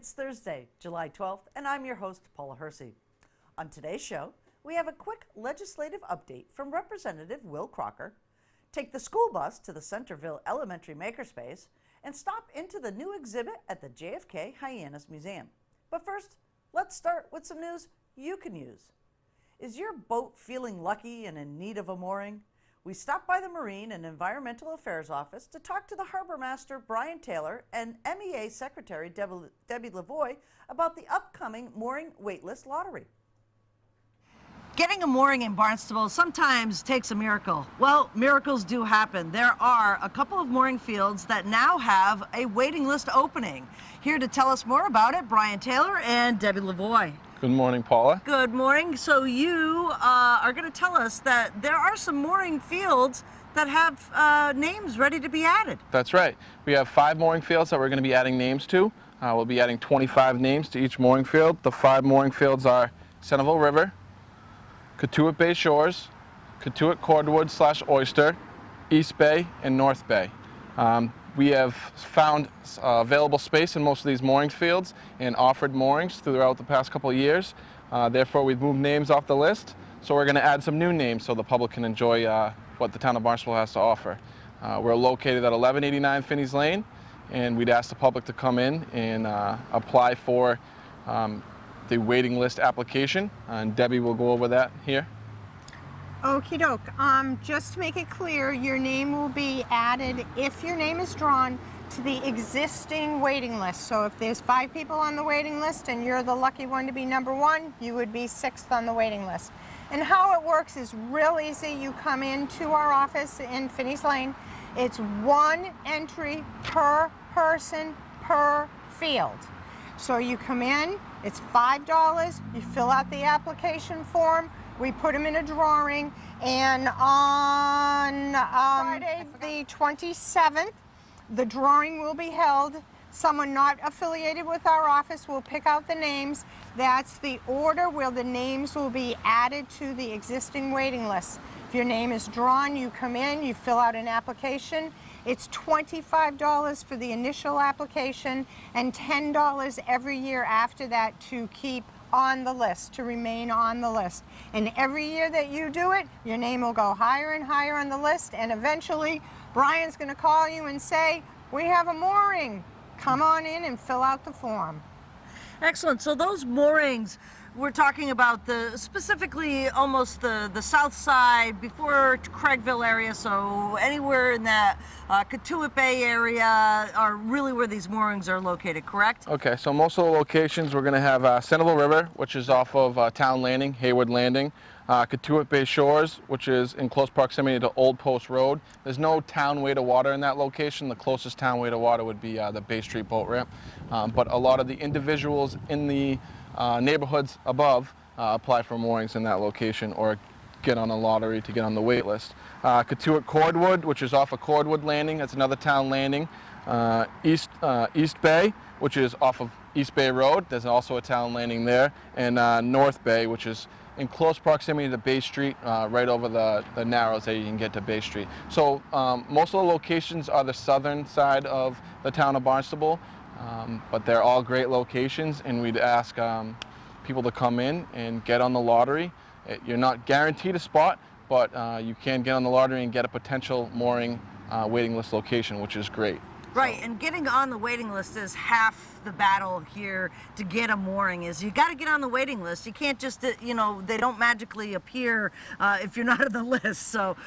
It's Thursday, July 12th, and I'm your host, Paula Hersey. On today's show, we have a quick legislative update from Representative Will Crocker, take the school bus to the Centerville Elementary Makerspace, and stop into the new exhibit at the JFK Hyannis Museum. But first, let's start with some news you can use. Is your boat feeling lucky and in need of a mooring? We stopped by the Marine and Environmental Affairs Office to talk to the Harbor Master, Brian Taylor, and MEA Secretary, Debbie Lavoie, about the upcoming mooring waitlist lottery. Getting a mooring in Barnstable sometimes takes a miracle. Well, miracles do happen. There are a couple of mooring fields that now have a waiting list opening. Here to tell us more about it, Brian Taylor and Debbie Lavoie. Good morning, Paula. Good morning. So you are going to tell us that there are some mooring fields that have names ready to be added. That's right. We have 5 mooring fields that we're going to be adding names to. We'll be adding 25 names to each mooring field. The 5 mooring fields are Centerville River, Cotuit Bay Shores, Cotuit Cordwood/Oyster, East Bay, and North Bay. We have found available space in most of these mooring fields and offered moorings throughout the past couple of years. Therefore, we've moved names off the list. So we're going to add some new names so the public can enjoy what the town of Barnstable has to offer. We're located at 1189 Finney's Lane, and we'd ask the public to come in and apply for the waiting list application. And Debbie will go over that here. Okie doke. Just to make it clear, your name will be added, if your name is drawn, to the existing waiting list. So if there's 5 people on the waiting list and you're the lucky one to be number 1, you would be 6th on the waiting list. And how it works is real easy. You come into our office in Finney's Lane. It's 1 entry per person per field. So you come in, it's $5, you fill out the application form, we put them in a drawing, and on Friday the 27th, the drawing will be held. Someone not affiliated with our office will pick out the names. That's the order where the names will be added to the existing waiting list. If your name is drawn, you come in, you fill out an application. It's $25 for the initial application and $10 every year after that to keep on the list, to remain on the list. And every year that you do it, your name will go higher and higher on the list, and eventually Brian's going to call you and say, we have a mooring. Come on in and fill out the form. Excellent. So those moorings, we're talking about specifically almost the south side before Craigville area, so anywhere in that Cotuit Bay area are really where these moorings are located, correct? Okay, so most of the locations we're going to have Centerville River, which is off of Town Landing, Hayward Landing, Cotuit Bay Shores, which is in close proximity to Old Post Road. There's no town way to water in that location. The closest town way to water would be the Bay Street boat ramp. But a lot of the individuals in the neighborhoods above apply for moorings in that location or get on a lottery to get on the wait list. Cotuit Cordwood, which is off of Cordwood Landing, that's another town landing. East Bay, which is off of East Bay Road, there's also a town landing there. And North Bay, which is in close proximity to Bay Street, right over the Narrows that you can get to Bay Street. So most of the locations are the southern side of the town of Barnstable. But they're all great locations, and we'd ask people to come in and get on the lottery. You're not guaranteed a spot, but you can get on the lottery and get a potential mooring waiting list location, which is great. Right, and getting on the waiting list is half the battle here to get a mooring. Is you got to get on the waiting list. You can't just, they don't magically appear if you're not on the list. So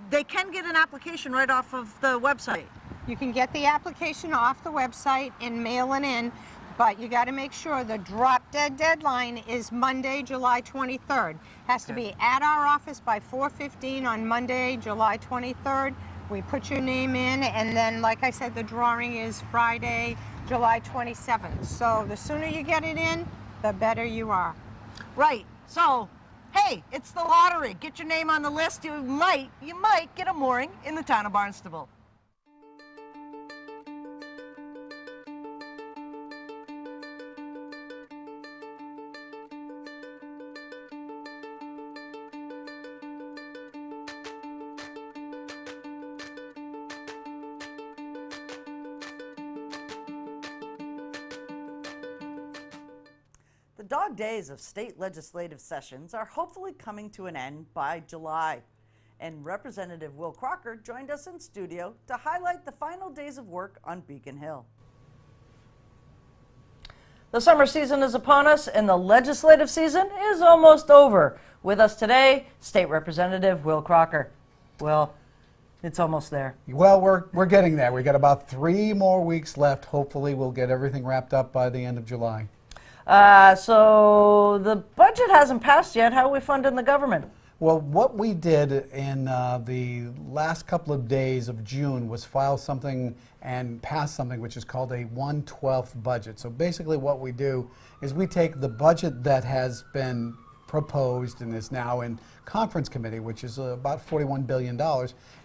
they can get an application right off of the website. You can get the application off the website and mail it in, but you got to make sure the drop-dead deadline is Monday, July 23rd. Has to be at our office by 4:15 on Monday, July 23rd. We put your name in, and then, like I said, the drawing is Friday, July 27th. So the sooner you get it in, the better you are. Right. So, hey, it's the lottery. Get your name on the list. You might get a mooring in the town of Barnstable. dog days of state legislative sessions are hopefully coming to an end by July. And Representative Will Crocker joined us in studio to highlight the final days of work on Beacon Hill. The summer season is upon us and the legislative season is almost over. With us today, State Representative Will Crocker. Will, it's almost there. Well, we're getting there. We got about 3 more weeks left. Hopefully we'll get everything wrapped up by the end of July. So the budget hasn't passed yet. How are we funding the government? Well, what we did in the last couple of days of June was file something and pass something which is called a 1/12 budget. So basically what we do is we take the budget that has been proposed and is now in conference committee, which is about $41 billion,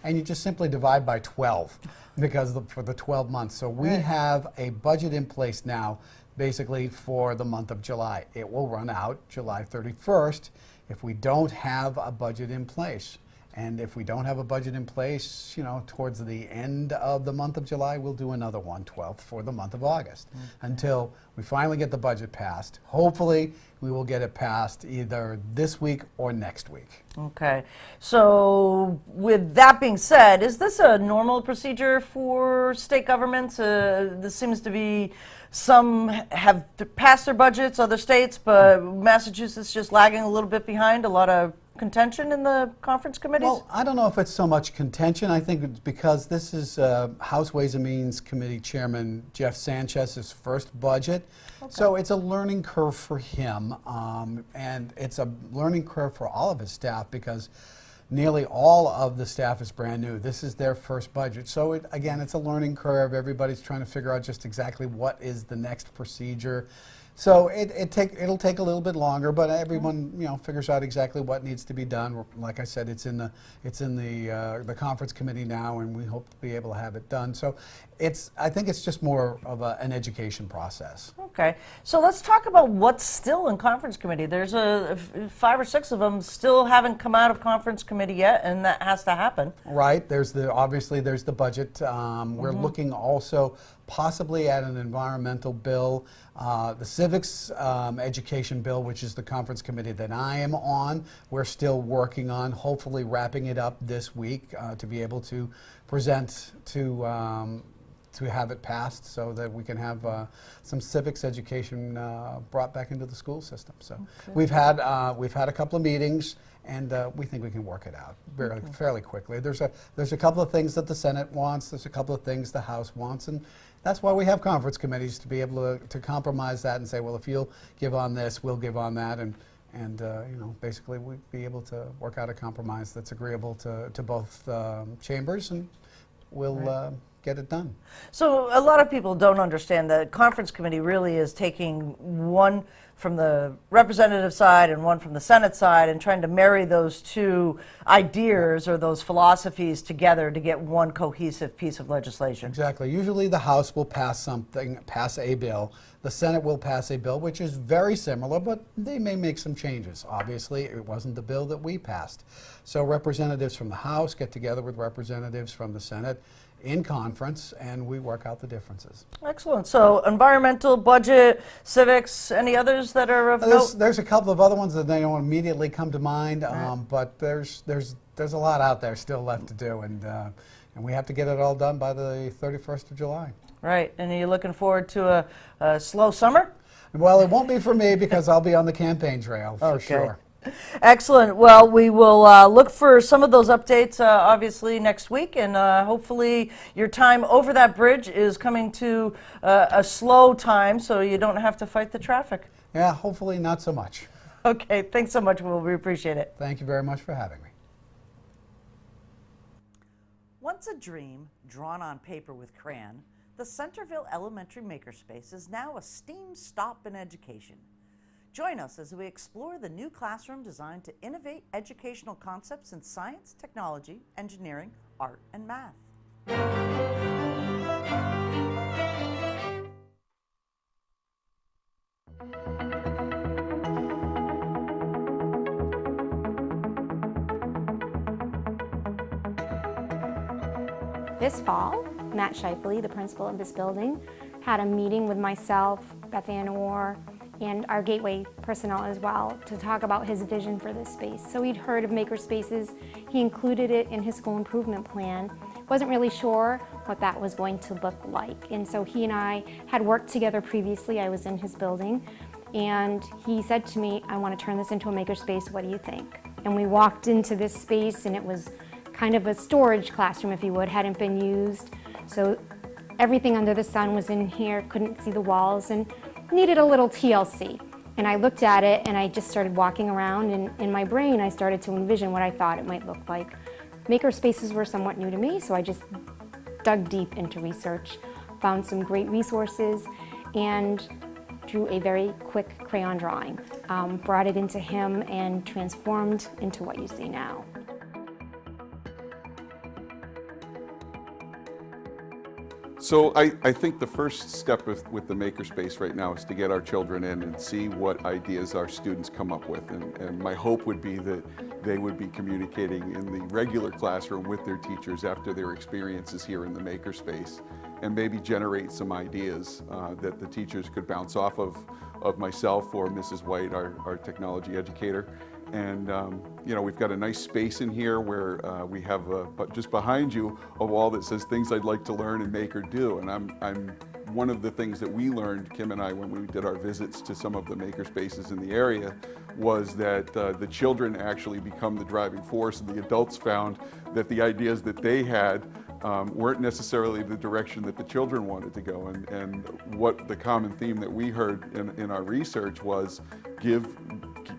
and you just simply divide by 12 because for the 12 months. So we have a budget in place now basically for the month of July. It will run out July 31st if we don't have a budget in place. And if we don't have a budget in place, you know, towards the end of the month of July, we'll do another 1/12 for the month of August until we finally get the budget passed. Hopefully, we will get it passed either this week or next week. Okay. So with that being said, is this a normal procedure for state governments? This seems to be some have passed their budgets, other states, but Massachusetts just lagging a little bit behind. A lot of contention in the conference committees? Well, I don't know if it's so much contention. I think it's because this is House Ways and Means Committee Chairman Jeff Sanchez's first budget. Okay. So it's a learning curve for him, and it's a learning curve for all of his staff because nearly all of the staff is brand new. This is their first budget. So again, it's a learning curve. Everybody's trying to figure out just exactly what is the next procedure. So it'll take a little bit longer, but everyone figures out exactly what needs to be done. Like I said, it's in the conference committee now, and we hope to be able to have it done. So I think it's just more of an education process. Okay, so let's talk about what's still in conference committee. There's 5 or 6 of them still haven't come out of conference committee yet, and that has to happen. Right. Obviously there's the budget. We're looking also possibly at an environmental bill, the civics education bill, which is the conference committee that I am on. We're still working on hopefully wrapping it up this week to be able to present to have it passed so that we can have some civics education brought back into the school system. So we've had a couple of meetings, and we think we can work it out fairly quickly. There's a couple of things that the Senate wants. There's a couple of things the House wants, and that's why we have conference committees, to be able to compromise that and say, well, if you'll give on this, we'll give on that, and basically we'd be able to work out a compromise that's agreeable to both chambers, and we'll get it done. So a lot of people don't understand that conference committee really is taking one from the representative side and one from the Senate side and trying to marry those two ideas or those philosophies together to get one cohesive piece of legislation. Exactly. Usually the House will pass a bill. The Senate will pass a bill which is very similar, but they may make some changes. Obviously, it wasn't the bill that we passed. So representatives from the House get together with representatives from the Senate in conference, and we work out the differences. Excellent. So environmental, budget, civics, any others that are of note? There's a couple of other ones that they don't immediately come to mind, but there's a lot out there still left to do, and we have to get it all done by the 31st of July. Right. And are you looking forward to a slow summer? Well, it won't be for me because I'll be on the campaign trail for sure. Excellent. Well, we will look for some of those updates obviously next week, and hopefully your time over that bridge is coming to a slow time so you don't have to fight the traffic. Yeah, hopefully not so much. Okay, thanks so much, Will. We appreciate it. Thank you very much for having me. Once a dream drawn on paper with crayon, the Centerville Elementary Makerspace is now a STEAM stop in education. Join us as we explore the new classroom designed to innovate educational concepts in science, technology, engineering, art, and math. This fall, Matt Shifley, the principal of this building, had a meeting with myself, Beth Ann Orr, and our Gateway personnel as well to talk about his vision for this space. So he'd heard of makerspaces, he included it in his school improvement plan. Wasn't really sure what that was going to look like. And so he and I had worked together previously. I was in his building, and he said to me, I want to turn this into a makerspace, what do you think? And we walked into this space, and it was kind of a storage classroom, if you would, hadn't been used. So everything under the sun was in here, couldn't see the walls, and needed a little TLC. And I looked at it, and I just started walking around, and in my brain I started to envision what I thought it might look like. Maker spaces were somewhat new to me, so I just dug deep into research, found some great resources, and drew a very quick crayon drawing. Brought it into him and transformed into what you see now. So I think the first step with the makerspace right now is to get our children in and see what ideas our students come up with. And my hope would be that they would be communicating in the regular classroom with their teachers after their experiences here in the makerspace, and maybe generate some ideas that the teachers could bounce off of myself or Mrs. White, our technology educator. And you know, we've got a nice space in here where we have just behind you a wall that says things I'd like to learn and make or do. And I'm one of the things that we learned, Kim and I, when we did our visits to some of the maker spaces in the area, was that the children actually become the driving force, and the adults found that the ideas that they had weren't necessarily the direction that the children wanted to go. And what the common theme that we heard in our research was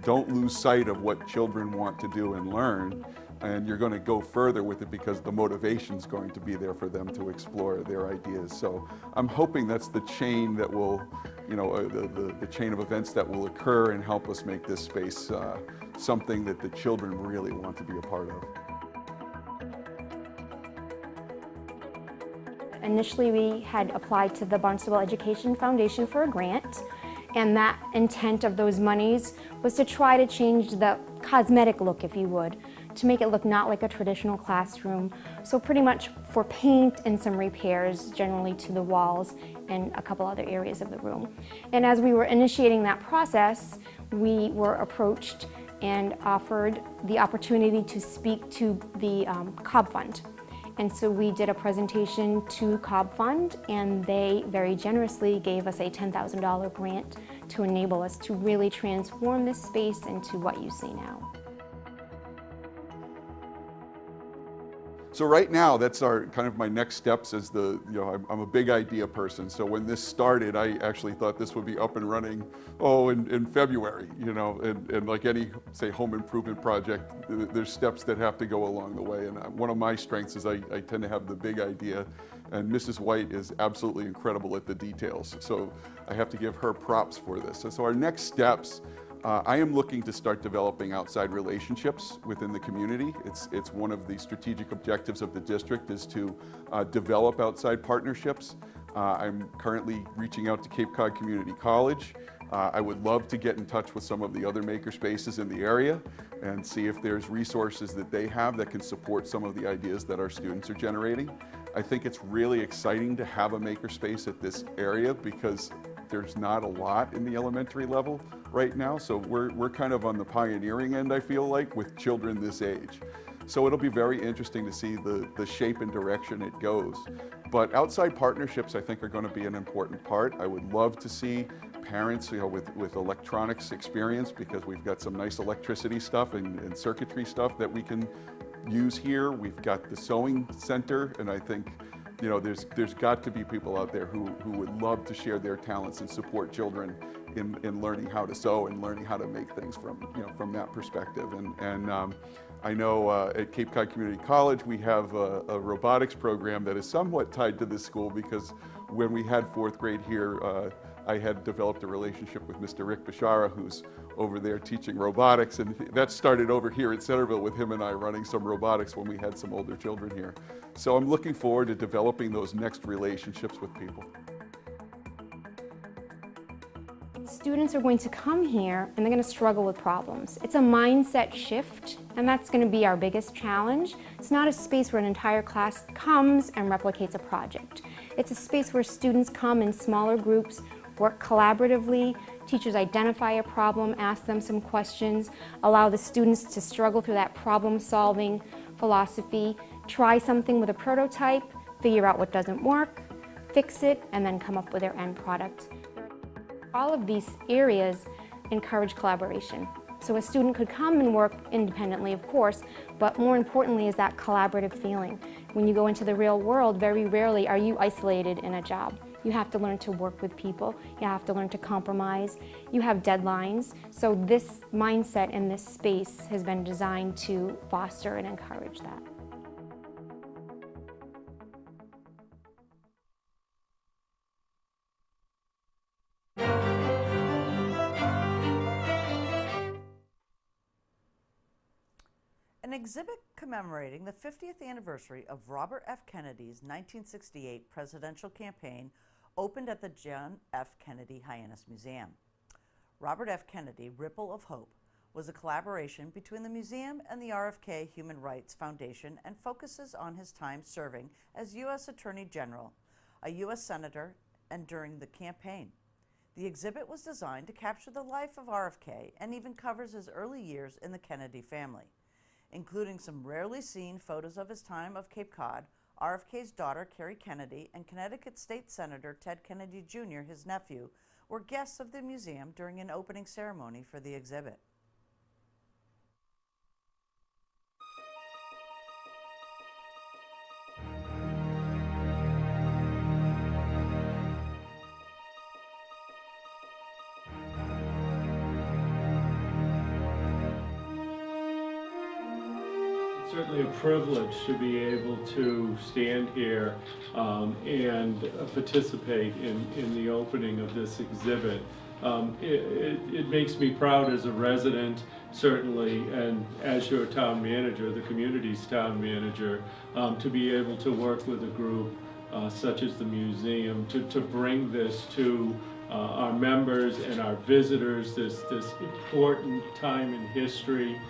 don't lose sight of what children want to do and learn, and you're going to go further with it because the motivation's going to be there for them to explore their ideas. So I'm hoping that's the chain that will, you know, the chain of events that will occur and help us make this space something that the children really want to be a part of. Initially, we had applied to the Barnstable Education Foundation for a grant, and that intent of those monies was to try to change the cosmetic look, if you would, to make it look not like a traditional classroom. So pretty much for paint and some repairs generally to the walls and a couple other areas of the room. And as we were initiating that process, we were approached and offered the opportunity to speak to the Cobb Fund. And so we did a presentation to Cobb Fund, and they very generously gave us a $10,000 grant to enable us to really transform this space into what you see now. So right now, that's kind of my next steps as I'm a big idea person. So when this started, I actually thought this would be up and running, in February, you know, and like any, say, home improvement project, there's steps that have to go along the way. And one of my strengths is I tend to have the big idea, and Mrs. White is absolutely incredible at the details. So I have to give her props for this. So our next steps, I am looking to start developing outside relationships within the community. It's one of the strategic objectives of the district is to develop outside partnerships. I'm currently reaching out to Cape Cod Community College. I would love to get in touch with some of the other maker spaces in the area and see if there's resources that they have that can support some of the ideas that our students are generating. I think it's really exciting to have a maker space at this area because there's not a lot in the elementary level right now, so we're kind of on the pioneering end, I feel like, with children this age. So it'll be very interesting to see the shape and direction it goes. But outside partnerships, I think, are going to be an important part. I would love to see parents, you know, with electronics experience, because we've got some nice electricity stuff and circuitry stuff that we can use here. We've got the sewing center, and I think, you know, there's got to be people out there who would love to share their talents and support children in learning how to sew and learning how to make things from that perspective. And I know at Cape Cod Community College we have a robotics program that is somewhat tied to this school, because when we had fourth grade here, I had developed a relationship with Mr. Rick Bashara, who's over there teaching robotics, and that started over here at Centerville with him and I running some robotics when we had some older children here. So I'm looking forward to developing those next relationships with people. Students are going to come here and they're going to struggle with problems. It's a mindset shift, and that's going to be our biggest challenge. It's not a space where an entire class comes and replicates a project. It's a space where students come in smaller groups work collaboratively. Teachers identify a problem, ask them some questions, allow the students to struggle through that problem-solving philosophy, try something with a prototype, figure out what doesn't work, fix it, and then come up with their end product. All of these areas encourage collaboration. So a student could come and work independently, of course, but more importantly is that collaborative feeling. When you go into the real world, very rarely are you isolated in a job. You have to learn to work with people. You have to learn to compromise. You have deadlines. So this mindset and this space has been designed to foster and encourage that. An exhibit commemorating the 50th anniversary of Robert F. Kennedy's 1968 presidential campaign opened at the John F. Kennedy Hyannis Museum. Robert F. Kennedy Ripple of Hope was a collaboration between the museum and the RFK Human Rights Foundation and focuses on his time serving as U.S. Attorney General, a U.S. Senator, and during the campaign. The exhibit was designed to capture the life of RFK and even covers his early years in the Kennedy family, including some rarely seen photos of his time of Cape Cod. RFK's daughter, Carrie Kennedy, and Connecticut State Senator Ted Kennedy Jr., his nephew, were guests of the museum during an opening ceremony for the exhibit. Certainly a privilege to be able to stand here and participate in the opening of this exhibit. It makes me proud as a resident, certainly, and as your town manager, the community's town manager, to be able to work with a group such as the museum to bring this to our members and our visitors, this important time in history.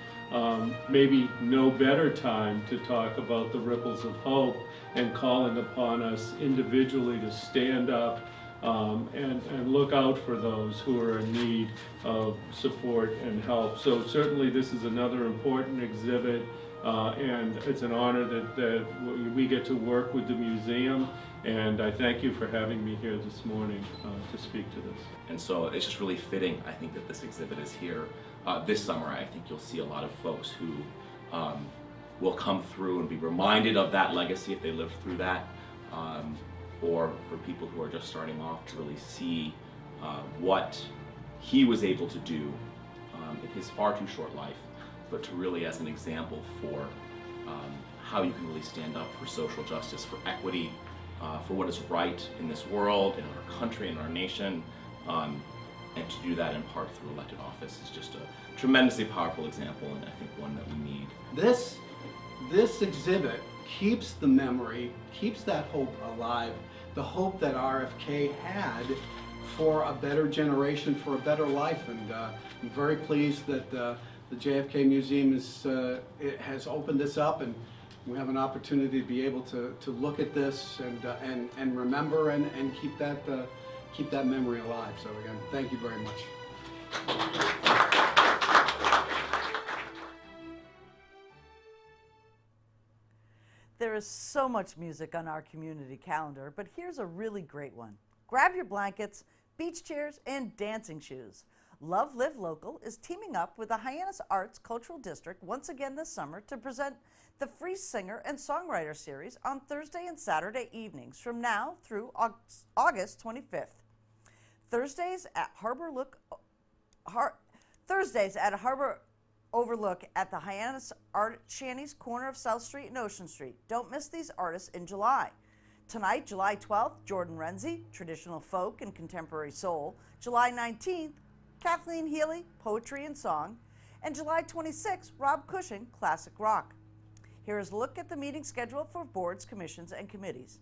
Maybe no better time to talk about the ripples of hope and calling upon us individually to stand up and look out for those who are in need of support and help. So certainly this is another important exhibit, and it's an honor that we get to work with the museum, and I thank you for having me here this morning to speak to this. And so it's just really fitting, I think, that this exhibit is here. This summer, I think you'll see a lot of folks who will come through and be reminded of that legacy if they lived through that, or for people who are just starting off to really see what he was able to do in his far too short life, but to really as an example for how you can really stand up for social justice, for equity, for what is right in this world, in our country, in our nation. And to do that in part through elected office is just a tremendously powerful example, and I think one that we need. This exhibit keeps the memory, keeps that hope alive, the hope that RFK had for a better generation, for a better life, and I'm very pleased that the JFK Museum has opened this up, and we have an opportunity to be able to look at this and remember and keep that memory alive. So again, thank you very much. There is so much music on our community calendar, but here's a really great one. Grab your blankets, beach chairs, and dancing shoes. Love Live Local is teaming up with the Hyannis Arts Cultural District once again this summer to present the Free Singer and Songwriter Series on Thursday and Saturday evenings from now through August 25th. Thursdays at Harbor Overlook at the Hyannis Art Shanty's corner of South Street and Ocean Street. Don't miss these artists in July. Tonight, July 12th, Jordan Renzi, traditional folk and contemporary soul. July 19th, Kathleen Healy, poetry and song. And July 26th, Rob Cushing, classic rock. Here is a look at the meeting schedule for boards, commissions, and committees.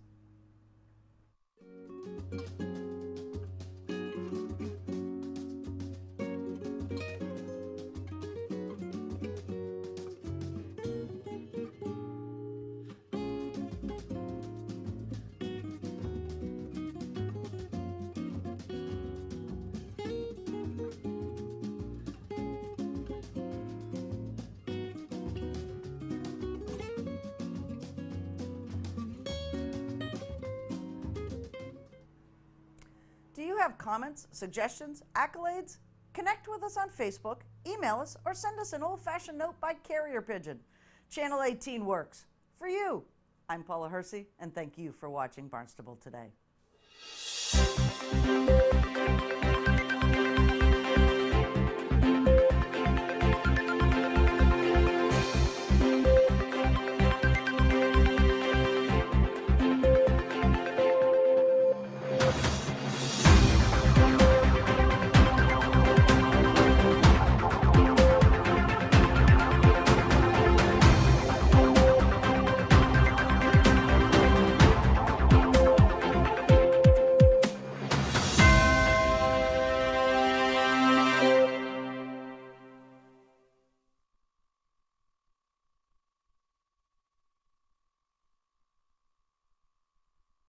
comments, suggestions, accolades? Connect with us on Facebook, email us, or send us an old-fashioned note by carrier pigeon. Channel 18 works for you. I'm Paula Hersey, and thank you for watching Barnstable Today.